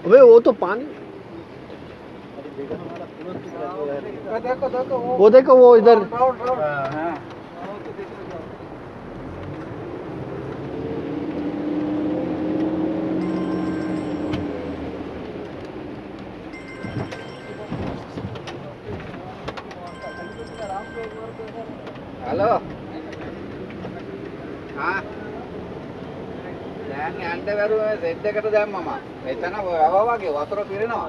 अबे वो तो पानी, वो देखो वो इधर। हेलो हाँ දැන් යන්න බැරුව සෙට් එකට දැම්මම එතන වගේ වතුර පිරෙනවා